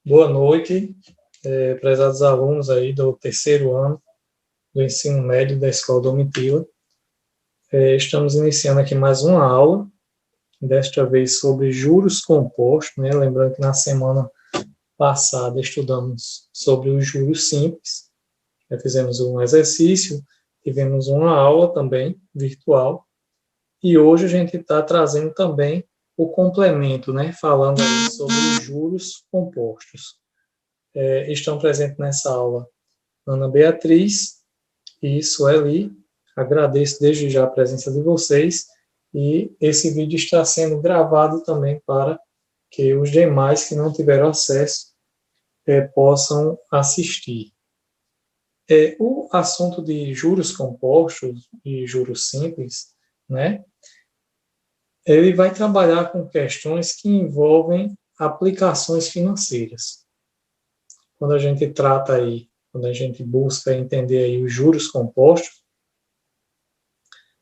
Boa noite, prezados alunos aí do terceiro ano do ensino médio da Escola Domitila. Estamos iniciando aqui mais uma aula, desta vez sobre juros compostos, né? Lembrando que na semana passada estudamos sobre os juros simples, fizemos um exercício, tivemos uma aula também virtual, e hoje a gente está trazendo também o complemento, né? Falando aí sobre os juros compostos. Estão presentes nessa aula Ana Beatriz e Sueli. Agradeço desde já a presença de vocês e esse vídeo está sendo gravado também para que os demais que não tiveram acesso possam assistir. O assunto de juros compostos e juros simples, né? Ele vai trabalhar com questões que envolvem aplicações financeiras. Quando a gente trata aí, quando a gente busca entender aí os juros compostos,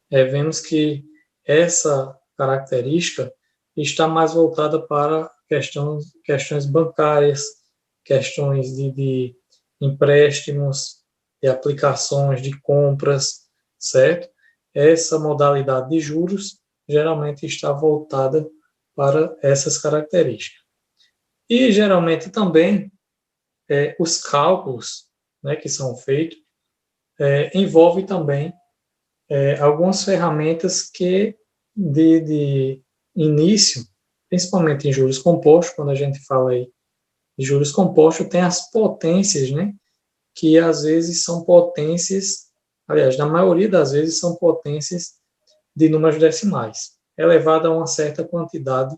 vemos que essa característica está mais voltada para questões bancárias, questões de empréstimos, de aplicações, de compras, certo? Essa modalidade de juros geralmente está voltada para essas características. E geralmente também os cálculos, né, que são feitos envolve também algumas ferramentas que de início, principalmente em juros compostos, quando a gente fala aí de juros compostos, tem as potências, né, que às vezes são potências, aliás, na maioria das vezes são potências de números decimais, elevado a uma certa quantidade,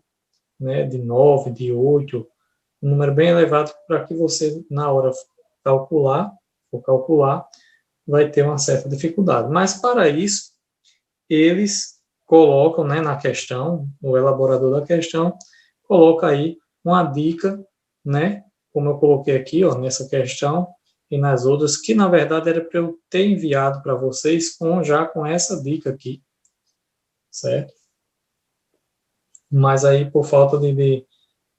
né, de 9, de 8, um número bem elevado para que você, na hora calcular, vai ter uma certa dificuldade. Mas, para isso, eles colocam, né, na questão, o elaborador da questão, coloca aí uma dica, né, como eu coloquei aqui, ó, nessa questão e nas outras, que, na verdade, era para eu ter enviado para vocês já com essa dica aqui, certo? Mas aí, por falta de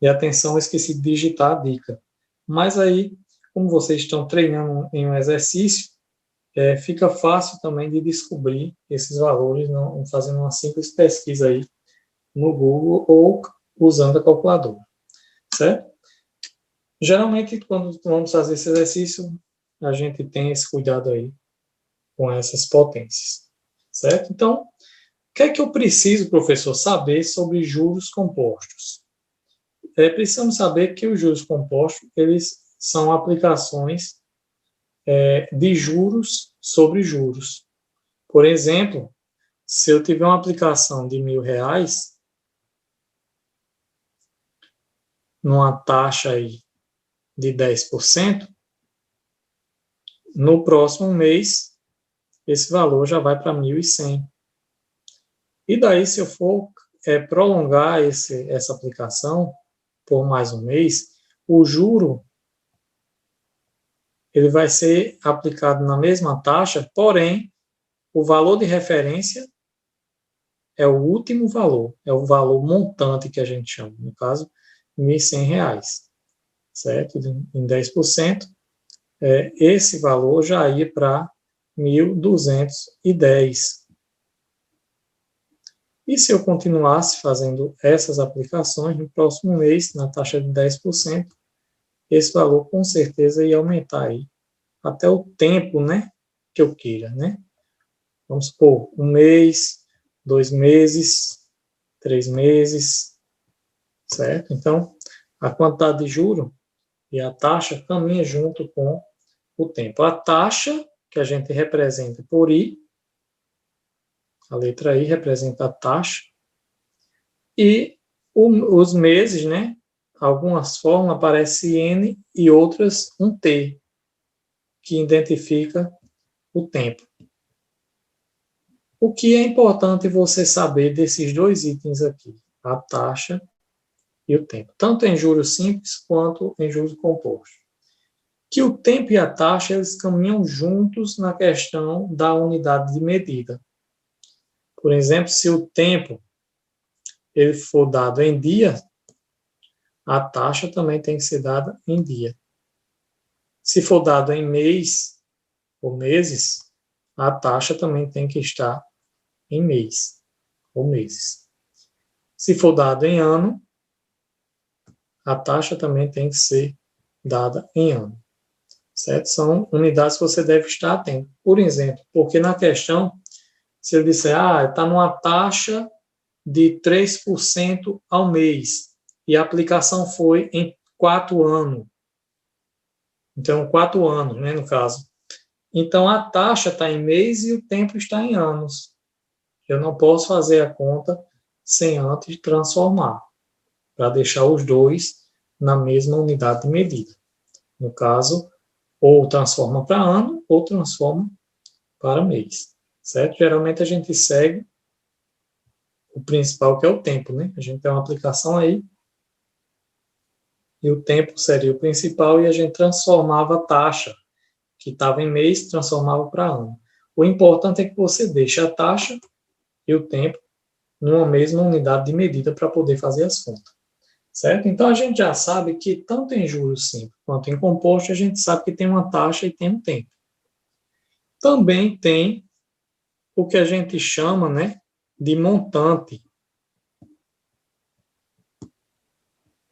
atenção, eu esqueci de digitar a dica. Mas aí, como vocês estão treinando em um exercício, fica fácil também de descobrir esses valores fazendo uma simples pesquisa aí no Google ou usando a calculadora, certo? Geralmente, quando vamos fazer esse exercício, a gente tem esse cuidado aí com essas potências, certo? Então, o que é que eu preciso, professor, saber sobre juros compostos? Precisamos saber que os juros compostos, eles são aplicações de juros sobre juros. Por exemplo, se eu tiver uma aplicação de R$1.000, numa taxa aí de 10%, no próximo mês, esse valor já vai para 1.100. E daí, se eu for prolongar essa aplicação por mais um mês, o juro ele vai ser aplicado na mesma taxa, porém, o valor de referência é o último valor, é o valor montante que a gente chama, no caso, R$1.100, certo? Em 10%, esse valor já ia para 1.210. E se eu continuasse fazendo essas aplicações, no próximo mês, na taxa de 10%, esse valor com certeza ia aumentar aí, até o tempo, né, que eu queira, né? Vamos supor, 1 mês, 2 meses, 3 meses, certo? Então, a quantidade de juro e a taxa caminha junto com o tempo. A taxa, que a gente representa por I, a letra I representa a taxa, e os meses, né? Algumas formas aparece N e outras um T, que identifica o tempo. O que é importante você saber desses dois itens aqui, a taxa e o tempo, tanto em juros simples quanto em juros compostos. Que o tempo e a taxa eles caminham juntos na questão da unidade de medida. Por exemplo, se o tempo ele for dado em dia, a taxa também tem que ser dada em dia. Se for dado em mês ou meses, a taxa também tem que estar em mês ou meses. Se for dado em ano, a taxa também tem que ser dada em ano. Certo? São unidades que você deve estar atento. Por exemplo, porque na questão, se eu disser, está numa taxa de 3% ao mês, e a aplicação foi em 4 anos. Então, 4 anos, né, no caso. Então, a taxa está em mês e o tempo está em anos. Eu não posso fazer a conta sem antes transformar, para deixar os dois na mesma unidade de medida. No caso, ou transforma para ano, ou transforma para mês. Certo? Geralmente a gente segue o principal, que é o tempo, né? A gente tem uma aplicação aí, e o tempo seria o principal, e a gente transformava a taxa, que estava em mês, transformava para ano. O importante é que você deixe a taxa e o tempo numa mesma unidade de medida para poder fazer as contas. Certo? Então, a gente já sabe que tanto em juros simples quanto em composto, a gente sabe que tem uma taxa e tem um tempo. Também tem o que a gente chama, né, de montante,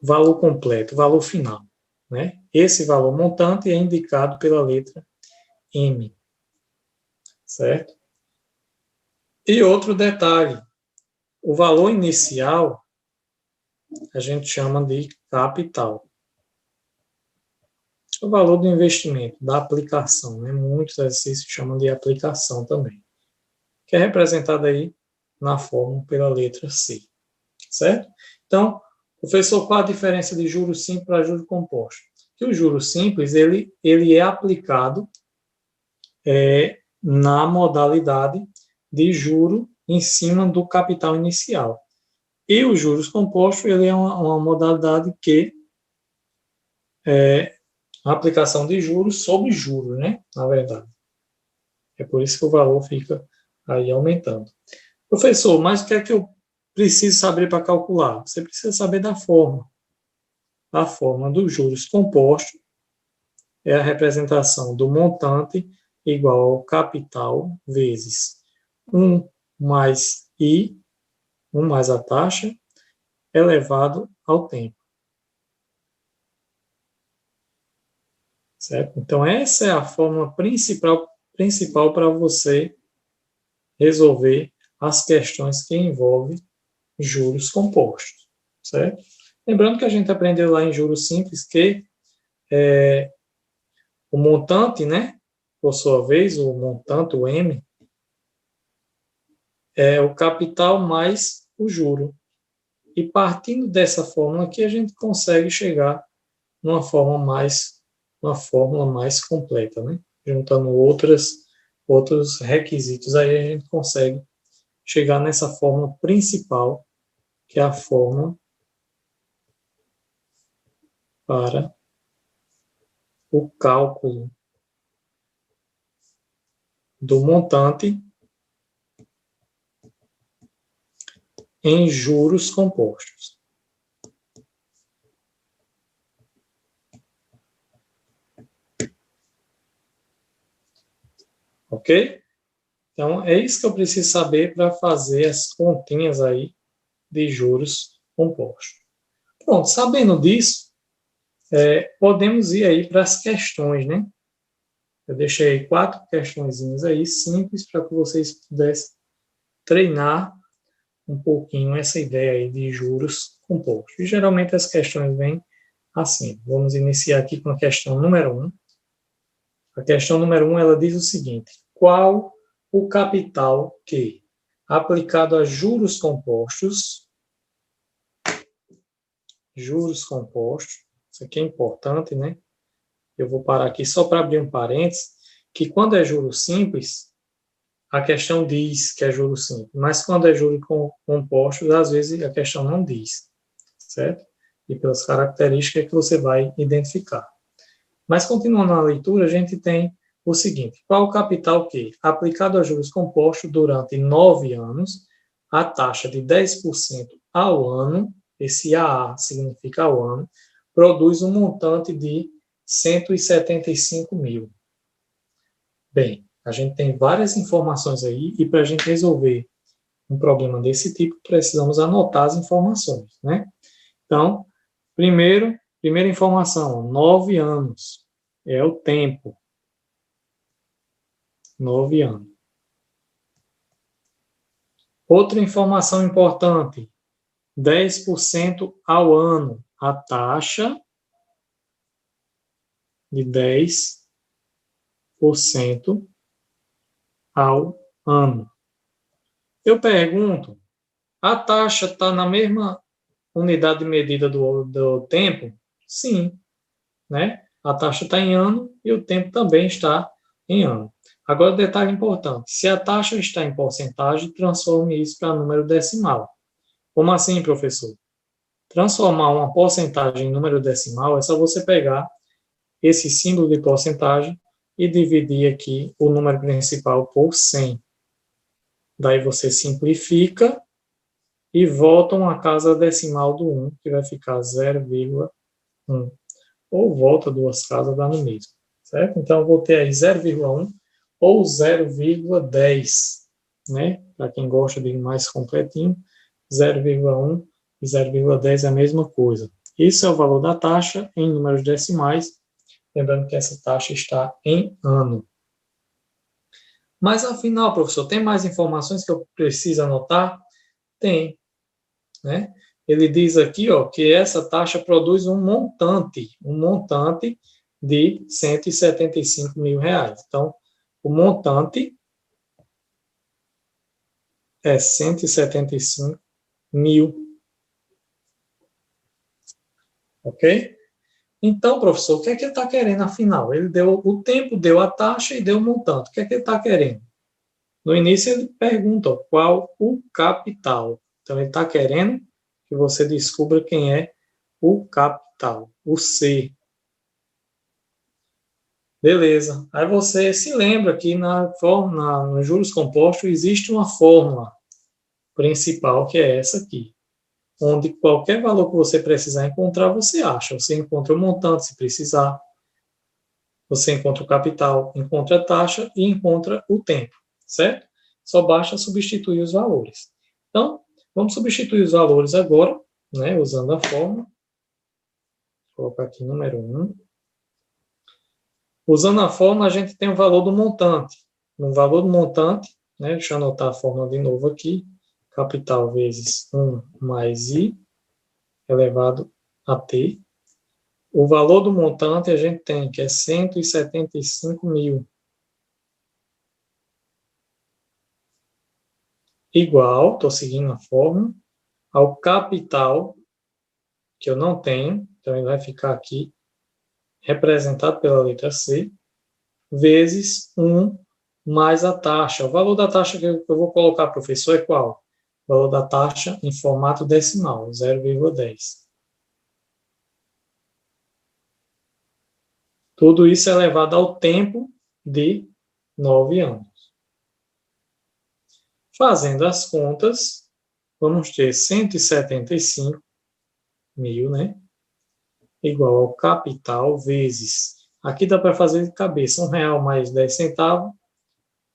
valor completo, valor final. Né? Esse valor montante é indicado pela letra M. Certo? E outro detalhe, o valor inicial a gente chama de capital. O valor do investimento, da aplicação, né? Muitos exercícios chamam de aplicação também, que é representado aí na fórmula pela letra C. Certo? Então, professor, qual a diferença de juros simples para juros compostos? Que o juros simples, ele é aplicado na modalidade de juro em cima do capital inicial. E os juros compostos, ele é uma modalidade que a aplicação de juros sobre juros, né? Na verdade. É por isso que o valor fica aí aumentando. Professor, mas o que é que eu preciso saber para calcular? Você precisa saber da forma. A forma dos juros compostos é a representação do montante igual ao capital vezes 1 mais I, 1 mais a taxa, elevado ao tempo. Certo? Então, essa é a fórmula principal para você resolver as questões que envolvem juros compostos. Certo? Lembrando que a gente aprendeu lá em juros simples que o montante, né, por sua vez, o montante, o M, é o capital mais o juro. E partindo dessa fórmula aqui, a gente consegue chegar numa fórmula mais completa, né? Juntando outros requisitos, aí a gente consegue chegar nessa fórmula principal, que é a fórmula para o cálculo do montante em juros compostos. Ok? Então, é isso que eu preciso saber para fazer as continhas aí de juros compostos. Pronto, sabendo disso, podemos ir aí para as questões, né? Eu deixei aí 4 questõezinhas aí, simples, para que vocês pudessem treinar um pouquinho essa ideia aí de juros compostos. E geralmente as questões vêm assim. Vamos iniciar aqui com a questão número 1. A questão número 1, ela diz o seguinte: qual o capital que, aplicado a juros compostos, isso aqui é importante, né? Eu vou parar aqui só para abrir um parênteses, que quando é juros simples, a questão diz que é juros simples, mas quando é juros compostos, às vezes a questão não diz, certo? E pelas características que você vai identificar. Mas continuando na leitura, a gente tem o seguinte: qual o capital que, aplicado a juros compostos durante 9 anos, a taxa de 10% ao ano esse AA significa ao ano, produz um montante de 175 mil. Bem, a gente tem várias informações aí e para a gente resolver um problema desse tipo, precisamos anotar as informações, né? Então, primeira informação, 9 anos é o tempo. 9 anos. Outra informação importante, 10% ao ano, a taxa de 10% ao ano. Eu pergunto, a taxa está na mesma unidade de medida do tempo? Sim, né? A taxa está em ano e o tempo também está em ano. Agora, detalhe importante, se a taxa está em porcentagem, transforme isso para número decimal. Como assim, professor? Transformar uma porcentagem em número decimal é só você pegar esse símbolo de porcentagem e dividir aqui o número principal por 100. Daí você simplifica e volta uma casa decimal do 1, que vai ficar 0,1. Ou volta duas casas, dá no mesmo. Certo? Então, eu vou ter aí 0,1 ou 0,10. Né? Para quem gosta de mais completinho, 0,1 e 0,10 é a mesma coisa. Isso é o valor da taxa em números decimais. Lembrando que essa taxa está em ano. Mas, afinal, professor, tem mais informações que eu preciso anotar? Tem. Né? Ele diz aqui, ó, que essa taxa produz um montante de 175 mil reais. Então, o montante é 175 mil. Ok? Então, professor, o que é que ele está querendo afinal? Ele deu o tempo, deu a taxa e deu o montante. O que é que ele está querendo? No início ele pergunta ó, qual o capital. Então, ele está querendo que você descubra quem é o capital, o C. Beleza. Aí você se lembra que nos juros compostos existe uma fórmula principal, que é essa aqui, onde qualquer valor que você precisar encontrar, você acha. Você encontra o montante se precisar, você encontra o capital, encontra a taxa e encontra o tempo, certo? Só basta substituir os valores. Então, vamos substituir os valores agora, né, usando a fórmula. Vou colocar aqui número 1. Usando a fórmula, a gente tem o valor do montante. No valor do montante, né, deixa eu anotar a fórmula de novo aqui, capital vezes 1 mais I elevado a T. O valor do montante a gente tem, que é 175 mil. Igual, estou seguindo a fórmula, ao capital, que eu não tenho, então ele vai ficar aqui representado pela letra C, vezes 1 mais a taxa. O valor da taxa que eu vou colocar, professor, é qual? O valor da taxa em formato decimal, 0,10. Tudo isso é elevado ao tempo de 9 anos. Fazendo as contas, vamos ter 175 mil, né? Igual ao capital vezes. Aqui dá para fazer de cabeça, R$1 mais 10 centavos,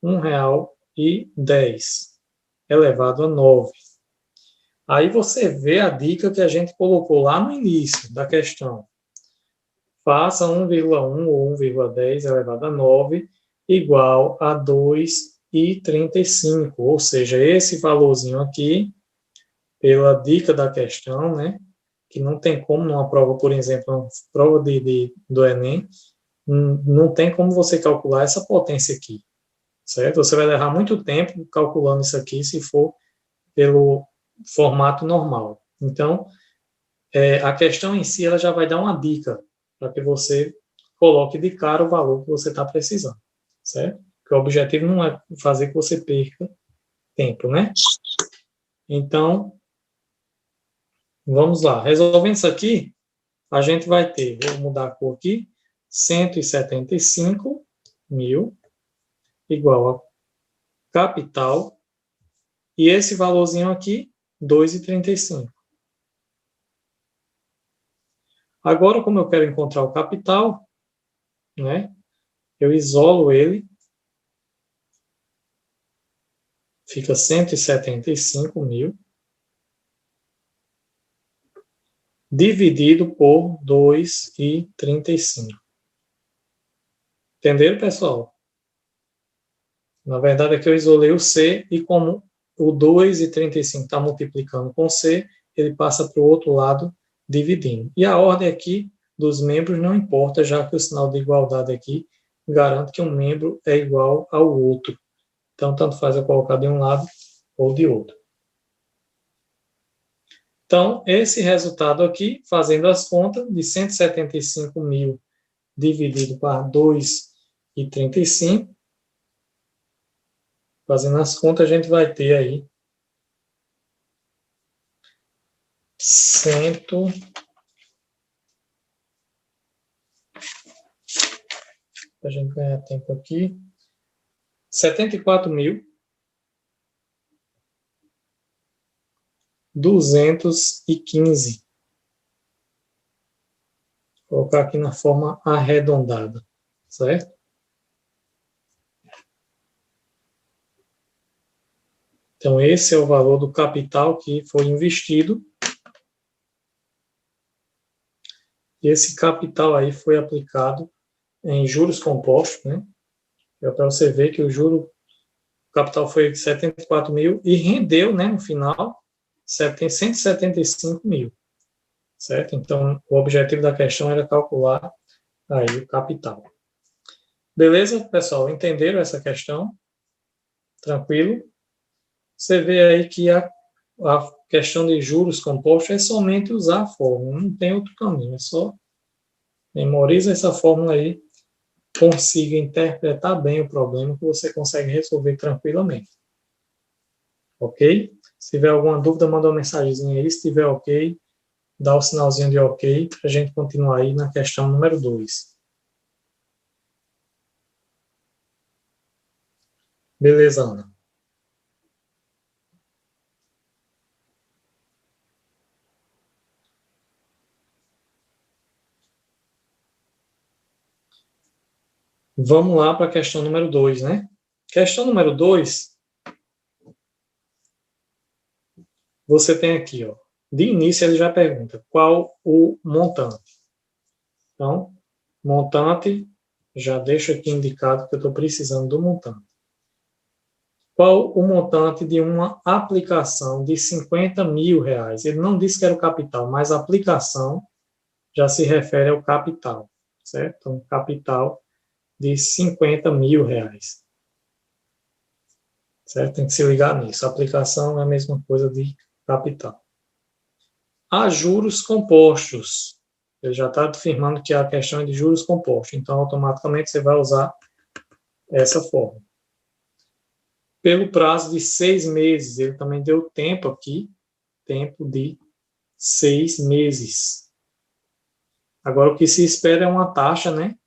R$1,10 elevado a 9. Aí você vê a dica que a gente colocou lá no início da questão. Faça 1,1 ou 1,10 elevado a 9 igual a 2,35. Ou seja, esse valorzinho aqui, pela dica da questão, né? Que não tem como numa prova, por exemplo, uma prova do Enem, não tem como você calcular essa potência aqui, certo? Você vai levar muito tempo calculando isso aqui se for pelo formato normal. Então, a questão em si ela já vai dar uma dica para que você coloque de cara o valor que você está precisando, certo? Porque o objetivo não é fazer que você perca tempo, né? Então, vamos lá. Resolvendo isso aqui, a gente vai ter, vou mudar a cor aqui, 175 mil igual a capital, e esse valorzinho aqui, 2,35. Agora, como eu quero encontrar o capital, né, eu isolo ele, fica 175 mil, dividido por 2,35. Entenderam, pessoal? Na verdade, aqui eu isolei o C e como o 2,35 está multiplicando com C, ele passa para o outro lado dividindo. E a ordem aqui dos membros não importa, já que o sinal de igualdade aqui garante que um membro é igual ao outro. Então, tanto faz eu colocar de um lado ou de outro. Então, esse resultado aqui, fazendo as contas, de 175 mil dividido por 2,35, fazendo as contas, a gente vai ter aí 100, para a gente ganhar tempo aqui, 74.215. Vou colocar aqui na forma arredondada, certo? Então, esse é o valor do capital que foi investido. E esse capital aí foi aplicado em juros compostos, né? É para você ver que o capital foi de 74 mil e rendeu, né, no final, 175 mil, certo? Então, o objetivo da questão era calcular aí o capital. Beleza, pessoal? Entenderam essa questão? Tranquilo? Você vê aí que a questão de juros compostos é somente usar a fórmula, não tem outro caminho, é só memoriza essa fórmula aí, consiga interpretar bem o problema que você consegue resolver tranquilamente. Ok? Se tiver alguma dúvida, manda uma mensagenzinha aí. Se tiver ok, dá o sinalzinho de ok para a gente continuar aí na questão número 2. Beleza, Ana? Vamos lá para a questão número 2, né? Questão número 2, você tem aqui, ó. De início ele já pergunta qual o montante. Então, montante, já deixo aqui indicado que eu estou precisando do montante. Qual o montante de uma aplicação de 50 mil reais? Ele não disse que era o capital, mas a aplicação já se refere ao capital, certo? Então, capital de 50 mil reais, certo? Tem que se ligar nisso. A aplicação é a mesma coisa de capital. Há juros compostos. Ele já está afirmando que a questão é de juros compostos, então automaticamente você vai usar essa forma. Pelo prazo de 6 meses, ele também deu tempo aqui, tempo de 6 meses. Agora, o que se espera é uma taxa, né,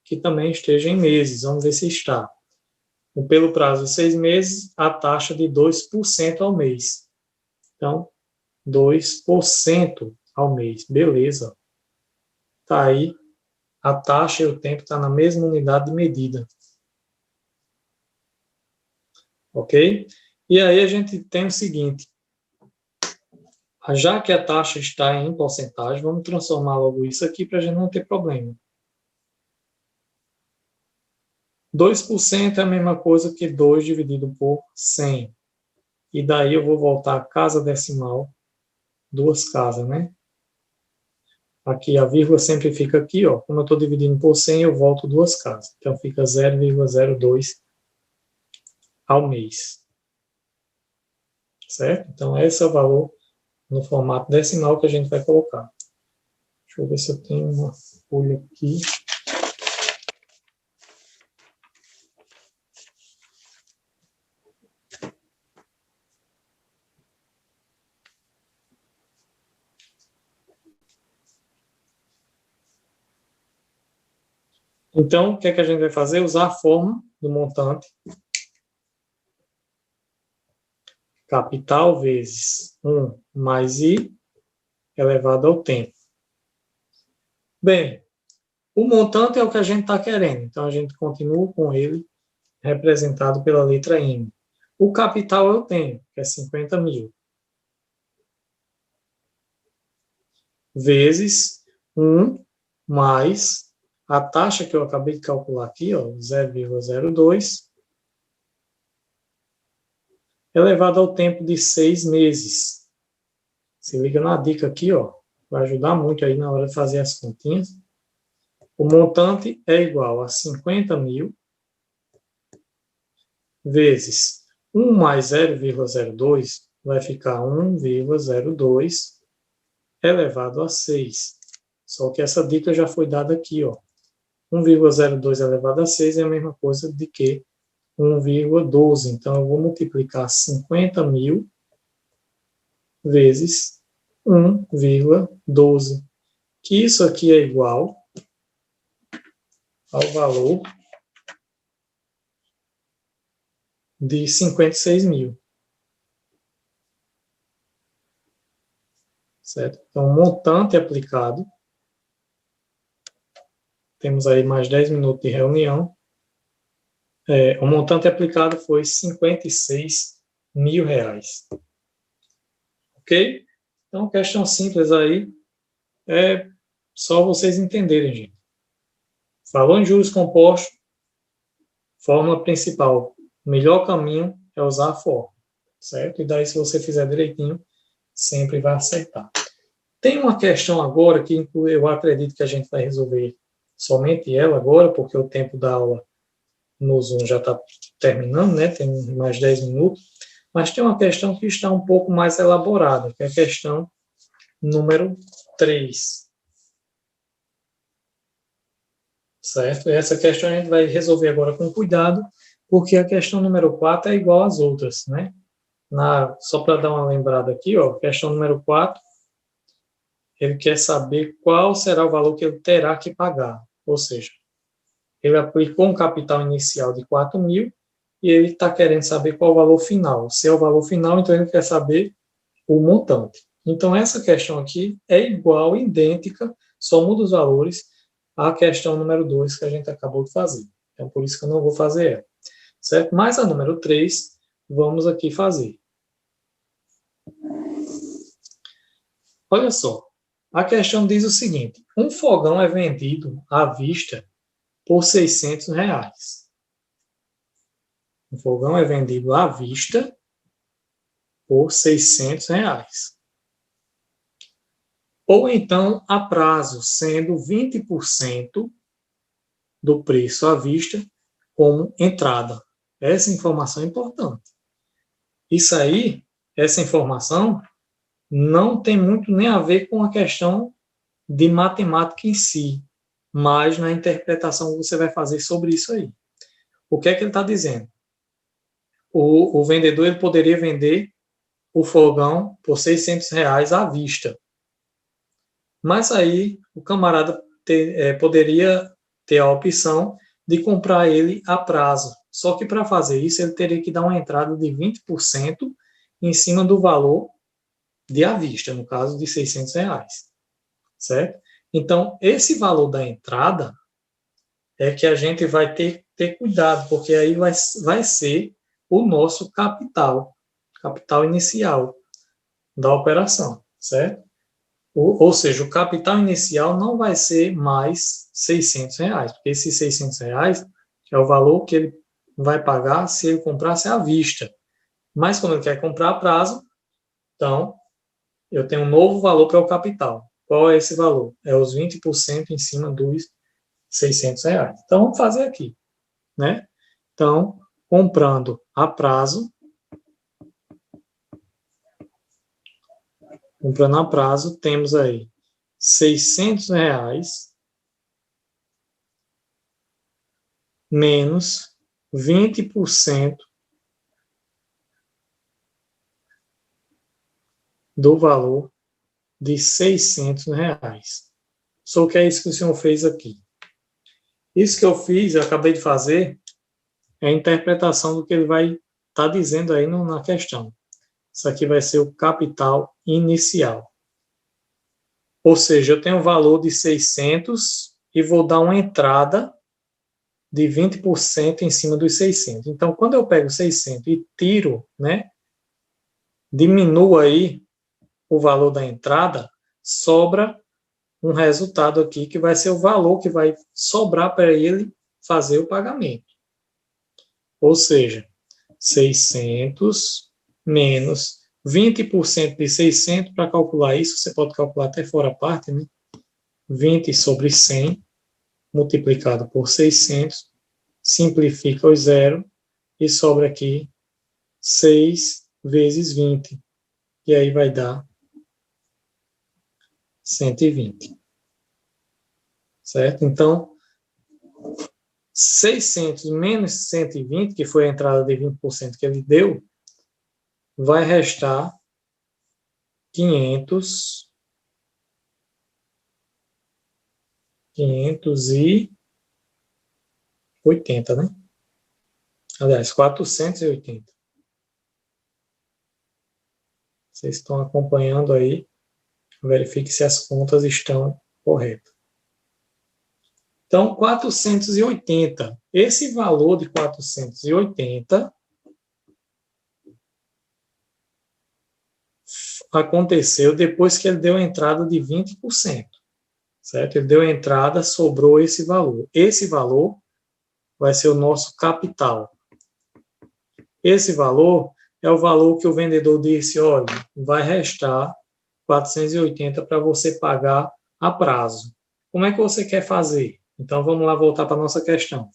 que também esteja em meses. Vamos ver se está. Pelo prazo de 6 meses, a taxa de 2% ao mês. Então, 2% ao mês. Beleza. Está aí. A taxa e o tempo estão na mesma unidade de medida. Ok? E aí a gente tem o seguinte. Já que a taxa está em porcentagem, vamos transformar logo isso aqui para a gente não ter problema. 2% é a mesma coisa que 2 dividido por 100. E daí eu vou voltar a casa decimal, duas casas, né? Aqui a vírgula sempre fica aqui, ó. Como eu estou dividindo por 100, eu volto duas casas. Então fica 0,02 ao mês. Certo? Então esse é o valor no formato decimal que a gente vai colocar. Deixa eu ver se eu tenho uma folha aqui. Então, o que é que a gente vai fazer? Usar a forma do montante. Capital vezes 1 mais I elevado ao tempo. Bem, o montante é o que a gente está querendo, então a gente continua com ele representado pela letra M. O capital eu tenho, que é 50 mil, vezes 1 mais a taxa que eu acabei de calcular aqui, 0,02, elevado ao tempo de 6 meses. Se liga na dica aqui, vai ajudar muito aí na hora de fazer as continhas. O montante é igual a 50 mil vezes 1 mais 0,02 vai ficar 1,02 elevado a 6. Só que essa dica já foi dada aqui, 1,02 elevado a 6 é a mesma coisa de que 1,12. Então, eu vou multiplicar 50 mil vezes 1,12. Que isso aqui é igual ao valor de 56 mil. Certo? Então, o montante aplicado, temos aí mais 10 minutos de reunião, o montante aplicado foi 56 mil reais. Ok? Então, questão simples aí, é só vocês entenderem, gente. Falou em juros compostos, fórmula principal, o melhor caminho é usar a fórmula, certo? E daí, se você fizer direitinho, sempre vai acertar. Tem uma questão agora que eu acredito que a gente vai resolver somente ela agora, porque o tempo da aula no Zoom já está terminando, né? Tem mais 10 minutos. Mas tem uma questão que está um pouco mais elaborada, que é a questão número 3. Certo? E essa questão a gente vai resolver agora com cuidado, porque a questão número 4 é igual às outras, né? Só para dar uma lembrada aqui, questão número 4, ele quer saber qual será o valor que ele terá que pagar. Ou seja, ele aplicou um capital inicial de 4 mil e ele está querendo saber qual o valor final. Se é o valor final, então ele quer saber o montante. Então, essa questão aqui é igual, idêntica, só muda os valores à questão número 2 que a gente acabou de fazer. Então, por isso que eu não vou fazer ela. Certo? Mas a número 3, vamos aqui fazer. Olha só, a questão diz o seguinte: um fogão é vendido à vista por 600 reais. Um fogão é vendido à vista por 600 reais. Ou então a prazo, sendo 20% do preço à vista como entrada. Essa informação é importante. Isso aí, essa informação, não tem muito nem a ver com a questão de matemática em si, mas na interpretação que você vai fazer sobre isso aí. O que é que ele está dizendo? O vendedor ele poderia vender o fogão por 600 reais à vista. Mas aí o camarada poderia ter a opção de comprar ele a prazo. Só que para fazer isso ele teria que dar uma entrada de 20% em cima do valor de à vista, no caso de 600 reais. Certo? Então, esse valor da entrada é que a gente vai ter cuidado, porque aí vai ser o nosso capital inicial da operação, certo? Ou seja, o capital inicial não vai ser mais 600 reais, porque esses 600 reais é o valor que ele vai pagar se ele comprasse à vista. Mas como ele quer comprar a prazo, então eu tenho um novo valor para o capital. Qual é esse valor? É os 20% em cima dos 600 reais. Então, vamos fazer aqui, né? Então, comprando a prazo, temos aí 600 reais menos 20% do valor de 600 reais. Só que é isso que o senhor fez aqui. Isso que eu fiz, eu acabei de fazer, é a interpretação do que ele vai estar dizendo aí na questão. Isso aqui vai ser o capital inicial. Ou seja, eu tenho um valor de 600 e vou dar uma entrada de 20% em cima dos 600. Então, quando eu pego 600 e tiro, né, diminuo aí o valor da entrada, sobra um resultado aqui que vai ser o valor que vai sobrar para ele fazer o pagamento. Ou seja, 600 menos 20% de 600, para calcular isso, você pode calcular até fora a parte, né? 20 sobre 100 multiplicado por 600, simplifica o zero e sobra aqui 6 vezes 20. E aí vai dar 120. Certo? Então, 600 menos 120, que foi a entrada de 20% que ele deu, vai restar 580, né? Aliás, 480. Vocês estão acompanhando aí, verifique se as contas estão corretas. Então, 480. Esse valor de 480 aconteceu depois que ele deu a entrada de 20%. Certo? Ele deu a entrada, sobrou esse valor. Esse valor vai ser o nosso capital. Esse valor é o valor que o vendedor disse, olha, vai restar 480 para você pagar a prazo. Como é que você quer fazer? Então, vamos lá voltar para a nossa questão.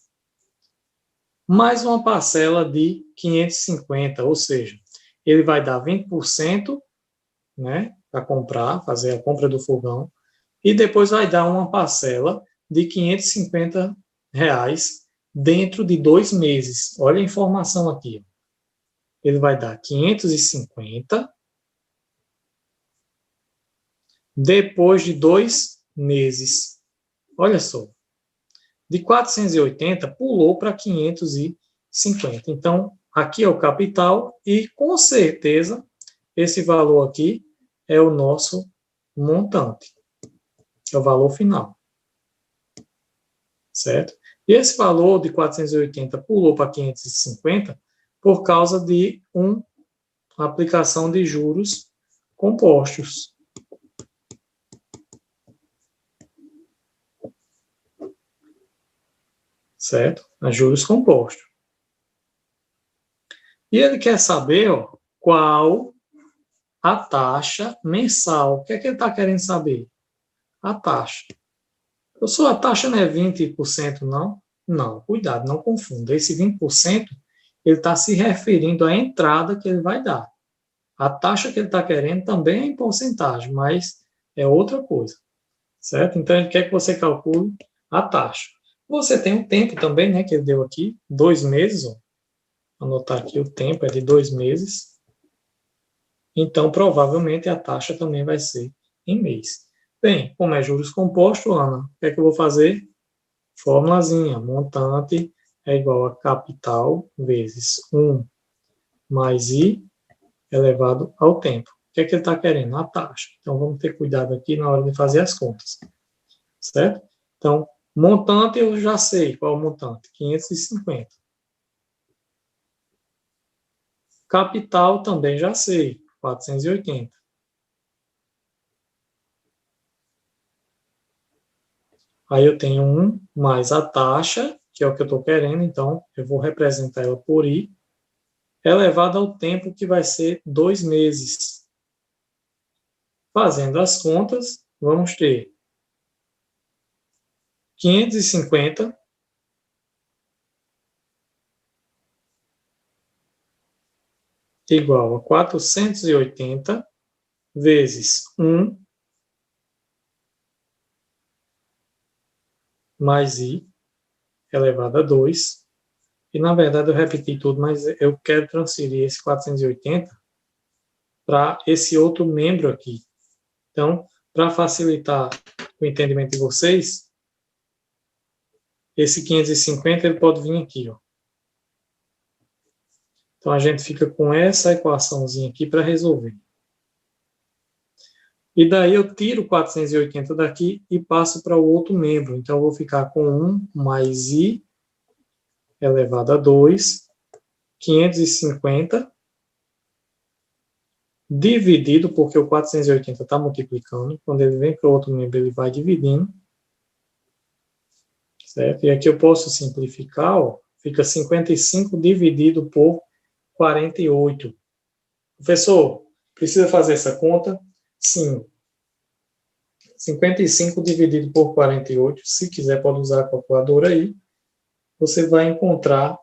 Mais uma parcela de 550, ou seja, ele vai dar 20%, né, para comprar, fazer a compra do fogão, e depois vai dar uma parcela de R$ 550 dentro de 2 meses. Olha a informação aqui. Ele vai dar 550 depois de 2 meses. Olha só. De 480 pulou para 550. Então, aqui é o capital e, com certeza, esse valor aqui é o nosso montante. É o valor final. Certo? E esse valor de 480 pulou para 550 por causa de uma aplicação de juros compostos. Certo? A juros compostos. E ele quer saber, ó, qual a taxa mensal. O que é que ele está querendo saber? A taxa. A taxa não é 20%, não? Não, cuidado, não confunda. Esse 20%, ele está se referindo à entrada que ele vai dar. A taxa que ele está querendo também é em porcentagem, mas é outra coisa. Certo? Então, ele quer que você calcule a taxa. Você tem o tempo também, né, que ele deu aqui, 2 meses. Ó. Anotar aqui o tempo é de 2 meses. Então, provavelmente, a taxa também vai ser em mês. Bem, como é juros compostos, Ana, o que é que eu vou fazer? Formulazinha, montante é igual a capital vezes 1 mais I elevado ao tempo. O que é que ele está querendo? A taxa. Então, vamos ter cuidado aqui na hora de fazer as contas. Certo? Então, montante eu já sei qual é o montante, 550. Capital também já sei, 480. Aí eu tenho 1 mais a taxa, que é o que eu estou querendo, então eu vou representar ela por I, elevado ao tempo que vai ser 2 meses. Fazendo as contas, vamos ter 550 igual a 480 vezes 1 mais I elevado a 2. E, na verdade, eu repeti tudo, mas eu quero transferir esse 480 para esse outro membro aqui. Então, para facilitar o entendimento de vocês, esse 550 ele pode vir aqui. Ó. Então, a gente fica com essa equaçãozinha aqui para resolver. E daí eu tiro 480 daqui e passo para o outro membro. Então, eu vou ficar com 1 mais I elevado a 2, 550, dividido, porque o 480 está multiplicando. Quando ele vem para o outro membro, ele vai dividindo. Certo? E aqui eu posso simplificar, ó, fica 55 dividido por 48. Professor, precisa fazer essa conta? Sim. 55 dividido por 48, se quiser pode usar a calculadora aí, você vai encontrar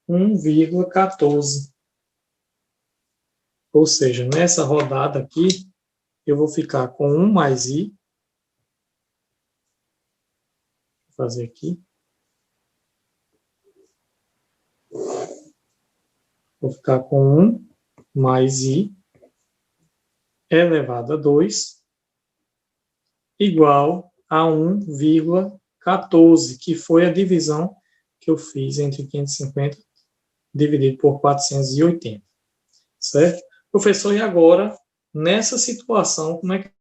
1,14. Ou seja, nessa rodada aqui, eu vou ficar com 1 mais I. Vou fazer aqui. Vou ficar com 1 mais I elevado a 2 igual a 1,14, que foi a divisão que eu fiz entre 550 dividido por 480. Certo? Professor, e agora, nessa situação, como é que